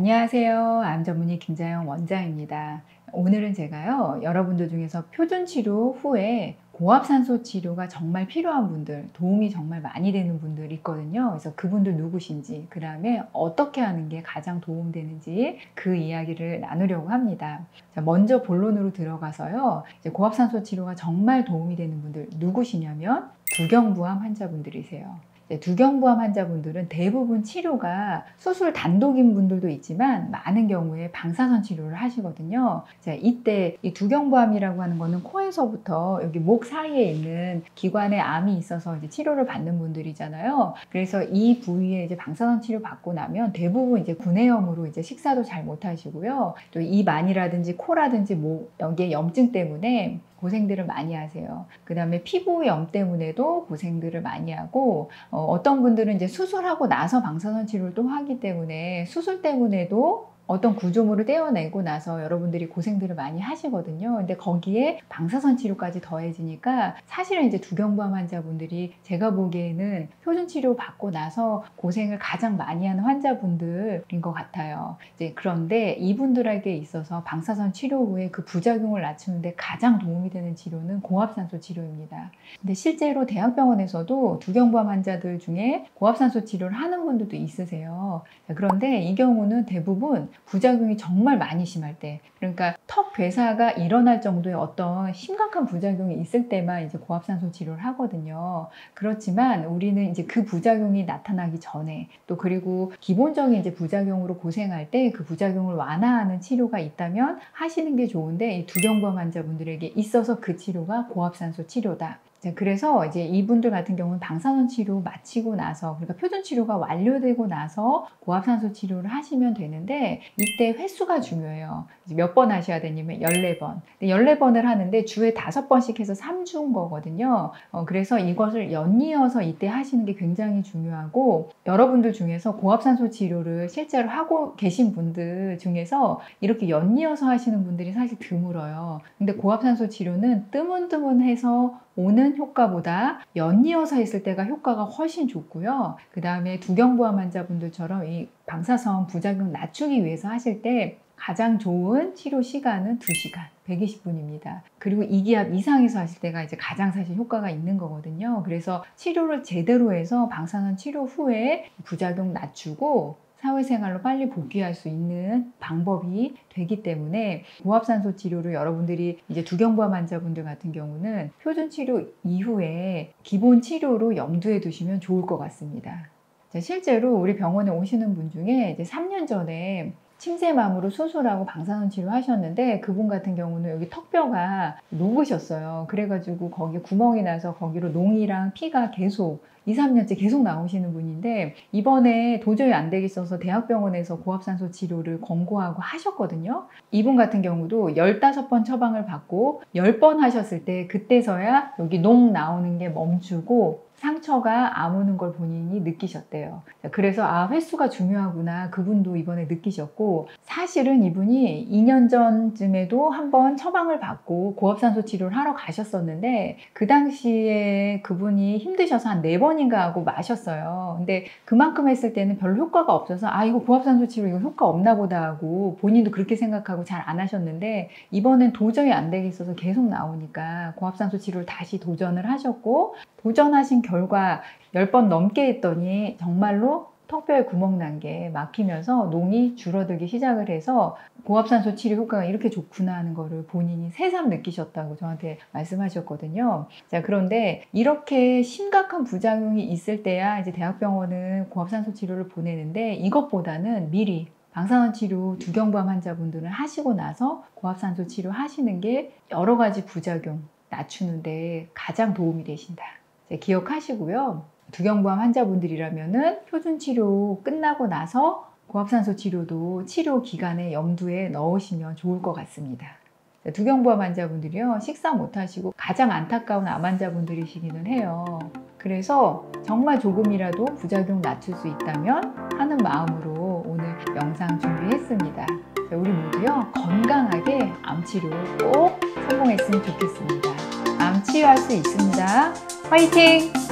안녕하세요. 암 전문의 김자영 원장입니다. 오늘은 제가요, 여러분들 중에서 표준 치료 후에 고압산소 치료가 정말 필요한 분들, 도움이 정말 많이 되는 분들 있거든요. 그래서 그분들 누구신지, 그 다음에 어떻게 하는 게 가장 도움되는지 그 이야기를 나누려고 합니다. 자, 먼저 본론으로 들어가서요, 이제 고압산소 치료가 정말 도움이 되는 분들 누구시냐면 두경부암 환자분들이세요. 두경부암 환자분들은 대부분 치료가 수술 단독인 분들도 있지만 많은 경우에 방사선 치료를 하시거든요. 자, 이때 이 두경부암이라고 하는 거는 코에서부터 여기 목 사이에 있는 기관에 암이 있어서 이제 치료를 받는 분들이잖아요. 그래서 이 부위에 이제 방사선 치료 받고 나면 대부분 이제 구내염으로 이제 식사도 잘 못 하시고요. 또 입 안이라든지 코라든지 목 여기에 염증 때문에 고생들을 많이 하세요. 그 다음에 피부염 때문에도 고생들을 많이 하고 어떤 분들은 이제 수술하고 나서 방사선 치료를 또 하기 때문에 수술 때문에도 어떤 구조물을 떼어내고 나서 여러분들이 고생들을 많이 하시거든요. 근데 거기에 방사선 치료까지 더해지니까 사실은 이제 두경부암 환자분들이 제가 보기에는 표준 치료 받고 나서 고생을 가장 많이 하는 환자분들인 것 같아요. 이제 그런데 이분들에게 있어서 방사선 치료 후에 그 부작용을 낮추는데 가장 도움이 되는 치료는 고압산소 치료입니다. 근데 실제로 대학병원에서도 두경부암 환자들 중에 고압산소 치료를 하는 분들도 있으세요. 그런데 이 경우는 대부분 부작용이 정말 많이 심할 때, 그러니까 턱 괴사가 일어날 정도의 어떤 심각한 부작용이 있을 때만 이제 고압산소 치료를 하거든요. 그렇지만 우리는 이제 그 부작용이 나타나기 전에 또 그리고 기본적인 이제 부작용으로 고생할 때 그 부작용을 완화하는 치료가 있다면 하시는 게 좋은데 이 두경부암 환자분들에게 있어서 그 치료가 고압산소 치료다. 그래서 이제 이분들 같은 경우는 방사선 치료 마치고 나서, 그러니까 표준 치료가 완료되고 나서 고압산소 치료를 하시면 되는데 이때 횟수가 중요해요. 몇 번 하셔야 되냐면 14번. 14번을 하는데 주에 5번씩 해서 3주인 거거든요. 그래서 이것을 연이어서 이때 하시는 게 굉장히 중요하고, 여러분들 중에서 고압산소 치료를 실제로 하고 계신 분들 중에서 이렇게 연이어서 하시는 분들이 사실 드물어요. 근데 고압산소 치료는 뜨문뜨문해서 오는 효과보다 연이어서 했을 때가 효과가 훨씬 좋고요. 그 다음에 두경부암 환자분들처럼 이 방사선 부작용 낮추기 위해서 하실 때 가장 좋은 치료 시간은 2시간, 120분입니다. 그리고 2기압 이상에서 하실 때가 이제 가장 사실 효과가 있는 거거든요. 그래서 치료를 제대로 해서 방사선 치료 후에 부작용 낮추고 사회생활로 빨리 복귀할 수 있는 방법이 되기 때문에 고압산소 치료를 여러분들이 이제 두경부암 환자분들 같은 경우는 표준 치료 이후에 기본 치료로 염두에 두시면 좋을 것 같습니다. 실제로 우리 병원에 오시는 분 중에 이제 3년 전에 침샘암으로 수술하고 방사선 치료 하셨는데 그분 같은 경우는 여기 턱뼈가 녹으셨어요. 그래가지고 거기 구멍이 나서 거기로 농이랑 피가 계속 2, 3년째 계속 나오시는 분인데 이번에 도저히 안 되겠어서 대학병원에서 고압산소 치료를 권고하고 하셨거든요. 이분 같은 경우도 15번 처방을 받고 10번 하셨을 때 그때서야 여기 농 나오는 게 멈추고 상처가 아무는 걸 본인이 느끼셨대요. 그래서 아, 횟수가 중요하구나, 그분도 이번에 느끼셨고, 사실은 이분이 2년 전쯤에도 한번 처방을 받고 고압산소 치료를 하러 가셨었는데 그 당시에 그분이 힘드셔서 한 4번인가 하고 마셨어요. 근데 그만큼 했을 때는 별로 효과가 없어서 아, 이거 고압산소 치료 이거 효과 없나 보다 하고 본인도 그렇게 생각하고 잘 안 하셨는데 이번엔 도저히 안 되겠어서 계속 나오니까 고압산소 치료를 다시 도전을 하셨고, 도전하신 결과 10번 넘게 했더니 정말로 턱뼈에 구멍 난 게 막히면서 농이 줄어들기 시작을 해서 고압산소 치료 효과가 이렇게 좋구나 하는 거를 본인이 새삼 느끼셨다고 저한테 말씀하셨거든요. 자, 그런데 이렇게 심각한 부작용이 있을 때야 이제 대학병원은 고압산소 치료를 보내는데 이것보다는 미리 방사선 치료 두경부암 환자분들은 하시고 나서 고압산소 치료 하시는 게 여러 가지 부작용 낮추는데 가장 도움이 되신다. 기억하시고요. 두경부암 환자분들이라면은 표준 치료 끝나고 나서 고압산소 치료도 치료 기간에 염두에 넣으시면 좋을 것 같습니다. 두경부암 환자분들이요, 식사 못 하시고 가장 안타까운 암 환자분들이시기는 해요. 그래서 정말 조금이라도 부작용 낮출 수 있다면 하는 마음으로 오늘 영상 준비했습니다. 우리 모두요, 건강하게 암 치료 꼭 성공했으면 좋겠습니다. 암 치유할 수 있습니다. 화이팅!